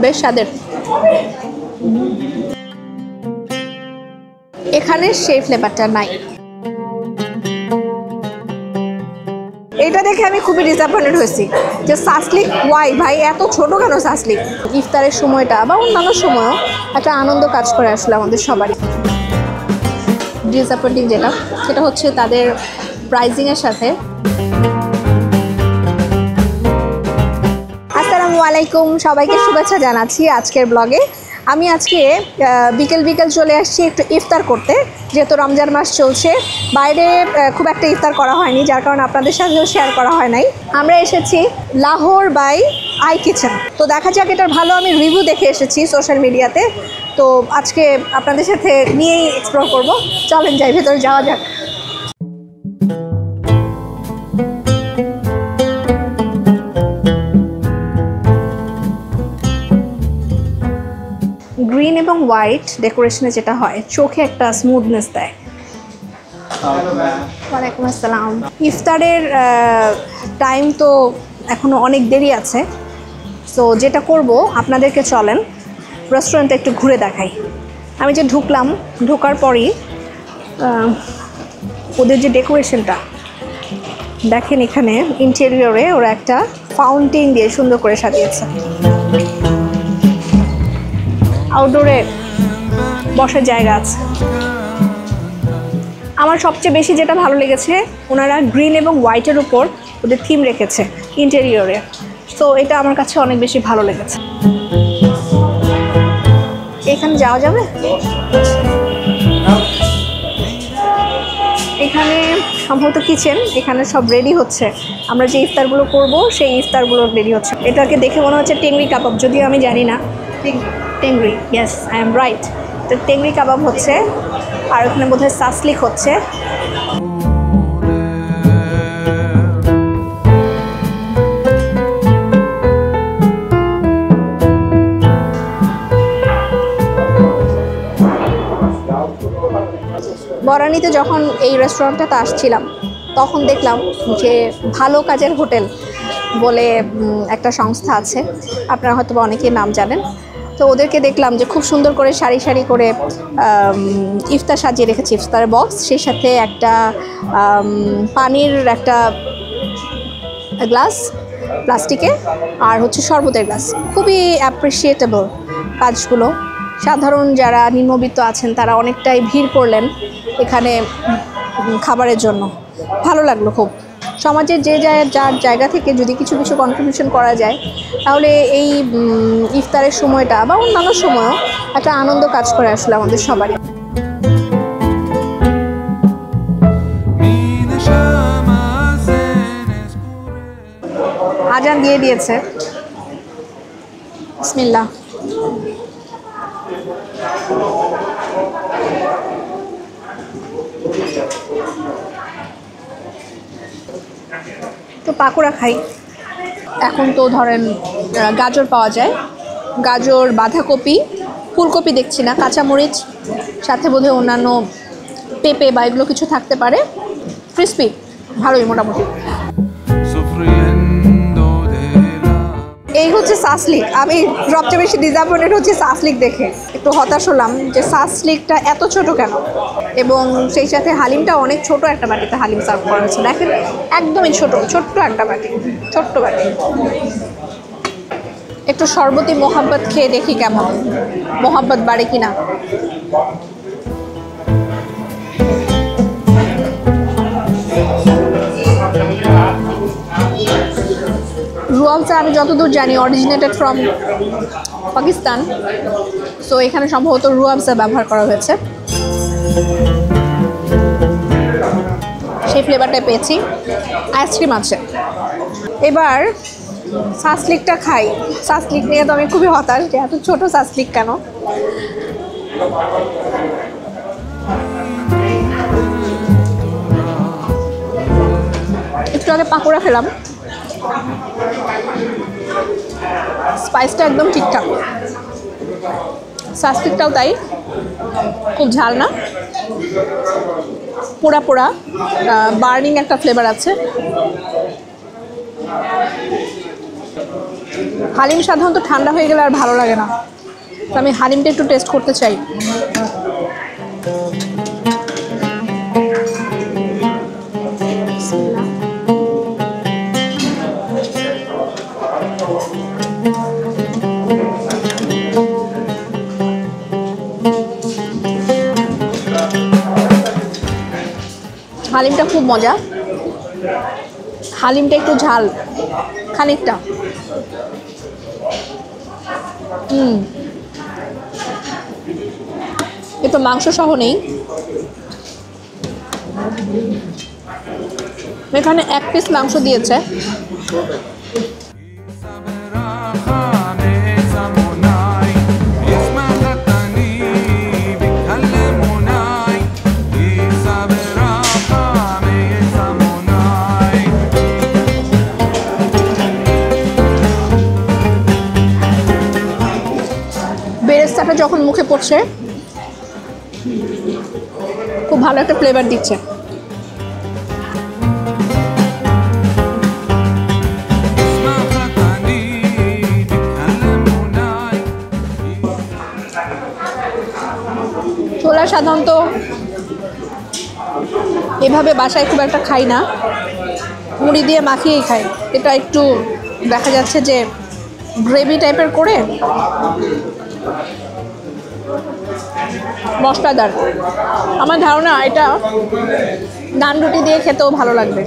বেশ স্বাদের। এখানে সেই ফ্লেভারটা নাই। এটা দেখে আমি খুবই ডিসঅ্যাপয়েন্টেড হয়েছি যে সাসলিক ওয়াই ভাই এত ছোট কেন সাসলিক। ইফতারের সময়টা বা অন্যান্য সময়ও একটা আনন্দ কাজ করে আসলে আমাদের সবারই। ডিসঅ্যাপয়েন্টিং যেটা সেটা হচ্ছে তাদের প্রাইজিংয়ের সাথে। আসসালামু আলাইকুম, সবাইকে শুভেচ্ছা জানাচ্ছি আজকের ব্লগে। আমি আজকে বিকেল চলে আসছি একটু ইফতার করতে, যেহেতু রমজান মাস চলছে। বাইরে খুব একটা ইফতার করা হয়নি, যার কারণে আপনাদের সাথেও শেয়ার করা হয় নাই। আমরা এসেছি লাহোর বাই আই কিচেন। তো দেখা যাক এটার ভালো আমি রিভিউ দেখে এসেছি সোশ্যাল মিডিয়াতে, তো আজকে আপনাদের সাথে নিয়েই এক্সপ্লোর করব। চলেন যাই, ভেতরে যাওয়া যাক। গ্রিন এবং হোয়াইট ডেকোরেশনে যেটা হয়, চোখে একটা স্মুথনেস দেয়। ওয়ালাইকুম আসসালাম। ইফতারের টাইম তো এখনও অনেক দেরি আছে, সো যেটা করব আপনাদেরকে চলেন রেস্টুরেন্টে একটু ঘুরে দেখাই। আমি যে ঢোকার পরই ওদের যে ডেকোরেশনটা দেখেন, এখানে ইন্টেরিয়রে ওরা একটা ফাউন্টেন দিয়ে সুন্দর করে সাজিয়েছে। আউটডোরে বসার জায়গা আছে। আমার সবচেয়ে বেশি যেটা ভালো লেগেছে, ওনারা গ্রিন এবং হোয়াইটের উপর ওদের থিম রেখেছে ইন্টেরিয়রে, তো এটা আমার কাছে অনেক বেশি ভালো লেগেছে। এখানে যাওয়া যাবে? এখানে সম্ভবত কিচেন, এখানে সব রেডি হচ্ছে। আমরা যে ইফতারগুলো করব সেই ইফতারগুলো রেডি হচ্ছে। এটাকে দেখে মনে হচ্ছে টেংরি কাবাব, যদিও আমি জানি না। টেংরি, ইয়েস আই এম রাইট। তো টেংরি কাবাব হচ্ছে, আর ওখানে বোধহয় সাসলিক হচ্ছে। বরানীতে যখন এই রেস্টুরেন্টটাতে আসছিলাম, তখন দেখলাম যে ভালো কাজের হোটেল বলে একটা সংস্থা আছে, আপনারা হয়তো অনেকেই নাম জানেন। তো ওদেরকে দেখলাম যে খুব সুন্দর করে সারি সারি করে ইফতার সাজিয়ে রেখেছে, ইফতারের বক্স, সেই সাথে একটা পানির একটা গ্লাস প্লাস্টিকে, আর হচ্ছে শরবতের গ্লাস। খুবই অ্যাপ্রিসিয়েটেবল কাজগুলো। সাধারণ যারা নিম্নবিত্ত আছেন তারা অনেকটাই ভিড় করলেন এখানে খাবারের জন্য। ভালো লাগলো খুব। সমাজের যে যার জায়গা থেকে যদি কিছু কিছু কন্ট্রিবিউশন করা যায়, তাহলে এই ইফতারের সময়টা বা অন্যান্য সময়ও একটা আনন্দ কাজ করে আসলে আমাদের সবারই। আজান দিয়ে দিয়েছে, বিসমিল্লাহ। তো পাকোড়া খাই। এখন তো ধরেন গাজর পাওয়া যায়, গাজর, বাঁধাকপি, ফুলকপি দেখছি না, কাঁচামরিচ, সাথে বোধহয় অন্যান্য পেঁপে বা এগুলো কিছু থাকতে পারে। ক্রিসপি, ভালোই মোটামুটি। এই হচ্ছে সাসলিক। আমি সবচেয়ে বেশি ডিসঅ্যাপয়েন্টেড হচ্ছে সাসলিক দেখে, একটু হতাশ হলাম যে সাসলিকটা এত ছোট কেন, এবং সেই সাথে হালিমটা অনেক ছোট একটা বাটিতে হালিম সার্ভ করা হয়েছে। দেখেন একদমই ছোট্ট একটা বাটি, ছোট্ট বাটি। একটু শরবতি মোহাব্বত খেয়ে দেখি কেমন মোহাব্বত বাড়ে কিনা। রুয়াবজা আমি যতদূর জানি অরিজিনেটেড ফ্রম পাকিস্তান, সো এখানে সম্ভবত রুয়াবজা ব্যবহার করা হয়েছে। সেই ফ্লেভারটাই পেয়েছি। আইসক্রিম আছে। এবার সাসলিকটা খাই। সাসলিক নিয়ে তো আমি খুবই হতাশ যে এত ছোট সাসলিক কেন। একটু আগে পাকোড়া খেলাম, স্পাইসটা একদম ঠিকঠাক। সাসলিকটাও তাই, খুব ঝাল না, পোড়া পোড়া বার্নিং একটা ফ্লেভার আছে। হালিম সাধারণত ঠান্ডা হয়ে গেলে আর ভালো লাগে না, তো আমি হালিমটা একটু টেস্ট করতে চাই। হালিমটা খুব মজা, হালিমটা একটু ঝাল খানিকটা। একটু মাংস সহ নেই, এখানে 1 পিস মাংস দিয়েছে। বেরেস্তাটা যখন মুখে পড়ছে খুব ভালো একটা ফ্লেভার দিচ্ছে। ছোলা সাধারণত এভাবে বাসায় খুব একটা খাই না, মুড়ি দিয়ে মাখিয়েই খাই। এটা একটু দেখা যাচ্ছে যে গ্রেভি টাইপের করে, মশলাদার। আমার ধারণা এটা নান রুটি দিয়ে খেতেও ভালো লাগবে।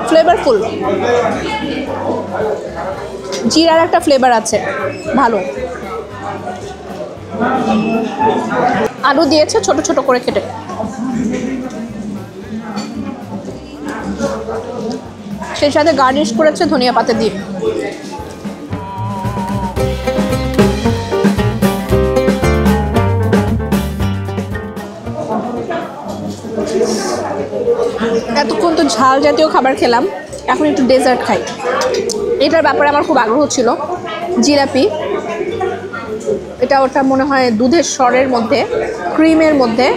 ফ্লেভারফুল, জিরার একটা ফ্লেভার আছে ভালো। আলু দিয়েছে ছোট ছোট করে কেটে, সেই সাথে গার্নিশ করেছে ধনিয়া পাতা দিয়ে। এতক্ষণ তো ঝাল জাতীয় খাবার খেলাম, এখন একটু ডেজার্ট খাই। এটার ব্যাপারে আমার খুব আগ্রহ ছিল। জিলাপি, এটা ওটা মনে হয় দুধের স্বরের মধ্যে, ক্রিমের মধ্যে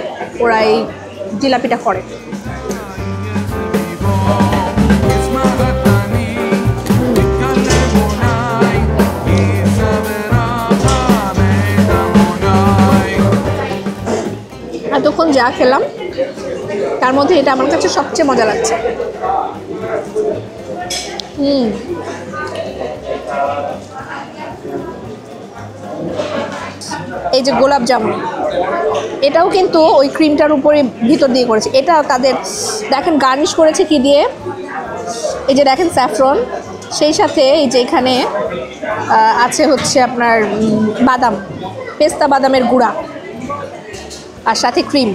ওরা এই জিলাপিটা করে। এতক্ষণ যা খেলাম তার মধ্যে এটা আমার কাছে সবচেয়ে মজা লাগছে। এই যে গোলাপ জামুন, এটাও কিন্তু ওই ক্রিমটার উপরে ভিতর দিয়ে করেছে। এটা তাদের দেখেন গার্নিশ করেছে কি দিয়ে, এই যে দেখেন স্যাফরন, সেই সাথে এই যে এখানে আছে হচ্ছে আপনার বাদাম, পেস্তা বাদামের গুঁড়া, আর সাথে ক্রিম।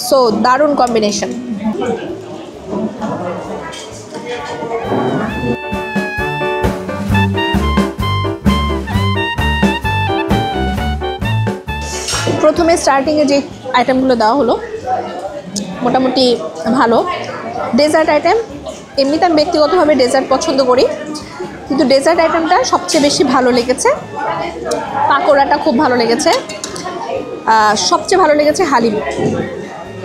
সো দারুণ কম্বিনেশন। প্রথমে স্টার্টিংয়ে যে আইটেমগুলো দেওয়া হলো মোটামুটি ভালো। ডেজার্ট আইটেম, এমনিতে আমি ব্যক্তিগতভাবে ডেজার্ট পছন্দ করি, কিন্তু ডেজার্ট আইটেমটা সবচেয়ে বেশি ভালো লেগেছে। পাকোড়াটা খুব ভালো লেগেছে, সবচেয়ে ভালো লেগেছে হালিম।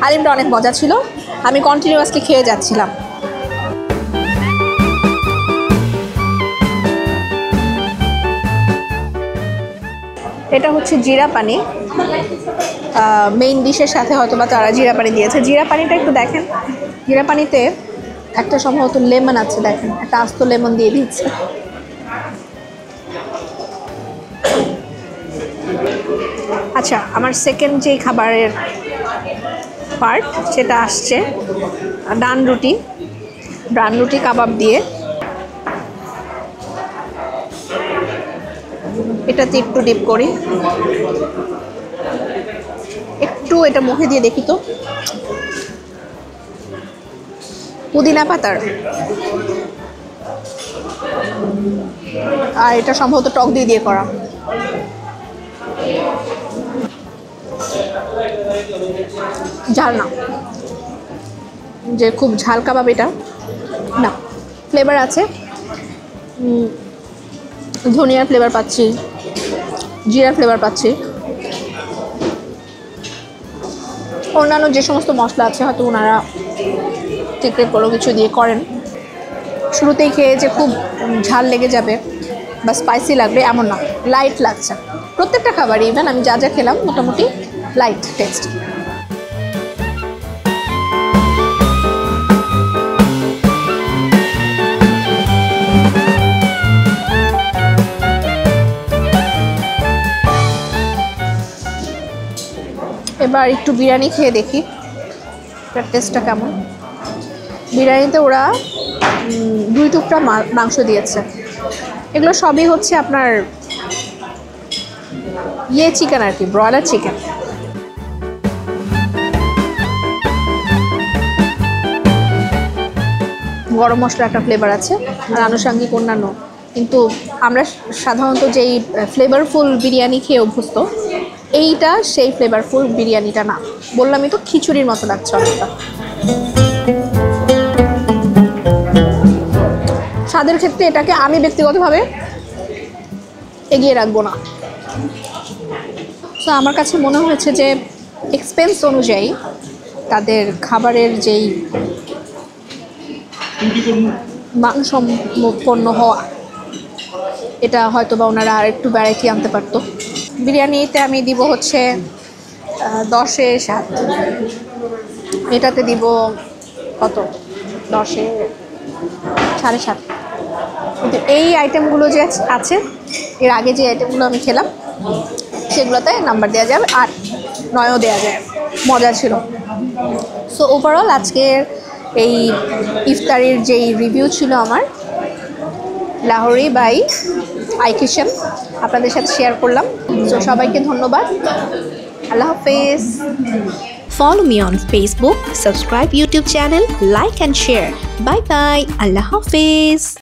হালিমটা অনেক মজা ছিল, আমি কন্টিনিউয়াসলি খেয়ে যাচ্ছিলাম। এটা হচ্ছে জিরা পানি, মেইন ডিশের সাথে হয়তো বা তারা জিরা পানি দিয়েছে। জিরা পানিটা একটু দেখেন, জিরা পানিতে একটা সম্ভবত লেমন আছে, দেখেন একটা আস্ত লেমন দিয়ে দিচ্ছে। আচ্ছা, আমার সেকেন্ড যে খাবারের পার্ট সেটা আসছে ডান রুটি। ডান রুটি কাবাব দিয়ে, এটাতে একটু ডিপ করি, একটু এটা মুখে দিয়ে দেখি তো। পুদিনা পাতার, আর এটা সম্ভবত টক দিয়ে করা। ঝাল না, যে খুব ঝাল কাবাব এটা না, ফ্লেভার আছে। ধনিয়ার ফ্লেভার পাচ্ছি, জিরার ফ্লেভার পাচ্ছি, অন্যান্য যে সমস্ত মশলা আছে হয়তো ওনারা টিকরে কোনো কিছু দিয়ে করেন। শুরুতেই খেয়ে যে খুব ঝাল লেগে যাবে বা স্পাইসি লাগবে এমন না, লাইট লাগছে প্রত্যেকটা খাবারই। ইভেন আমি যা যা খেলাম মোটামুটি লাইট টেস্ট। এবার একটু বিরিয়ানি খেয়ে দেখি এটার টেস্টটা কেমন। বিরিয়ানিতে ওরা 2 টুকরা মাংস দিয়েছে। এগুলো সবই হচ্ছে আপনার চিকেন আর কি, ব্রয়লার চিকেন। গরম মশলা একটা ফ্লেভার আছে আর আনুষঙ্গিক অন্যান্য, কিন্তু আমরা সাধারণত যেই ফ্লেভারফুল বিরিয়ানি খেয়ে অভ্যস্ত, এইটা সেই ফ্লেভারফুল বিরিয়ানিটা না। বললামই তো খিচুড়ির মতো লাগছে অনেকটা। স্বাদের ক্ষেত্রে এটাকে আমি ব্যক্তিগতভাবে এগিয়ে রাখবো না। তো আমার কাছে মনে হয়েছে যে এক্সপেন্স অনুযায়ী তাদের খাবারের যেই মানসম্পন্ন হওয়া, এটা হয়তো বা ওনারা আর একটু ভ্যারাইটি আনতে পারতো। বিরিয়ানিতে আমি দিব হচ্ছে 10-এ 7, এটাতে দিব কত 10-এ 7.5। কিন্তু এই আইটেমগুলো যে আছে, এর আগে যে আইটেমগুলো আমি খেলাম সেগুলোতে নাম্বার দেওয়া যাবে, 8, 9ও দেওয়া যায়। মজা ছিল। সো ওভারঅল আজকের এই ইফতারির যেই রিভিউ ছিল আমার, লাহোরি বাই আই কিচেন, আপনাদের সাথে শেয়ার করলাম। সো সবাইকে ধন্যবাদ। আল্লাহ হাফেজ। Follow me on Facebook, subscribe YouTube channel, like and share. Bye bye. Allah Hafiz.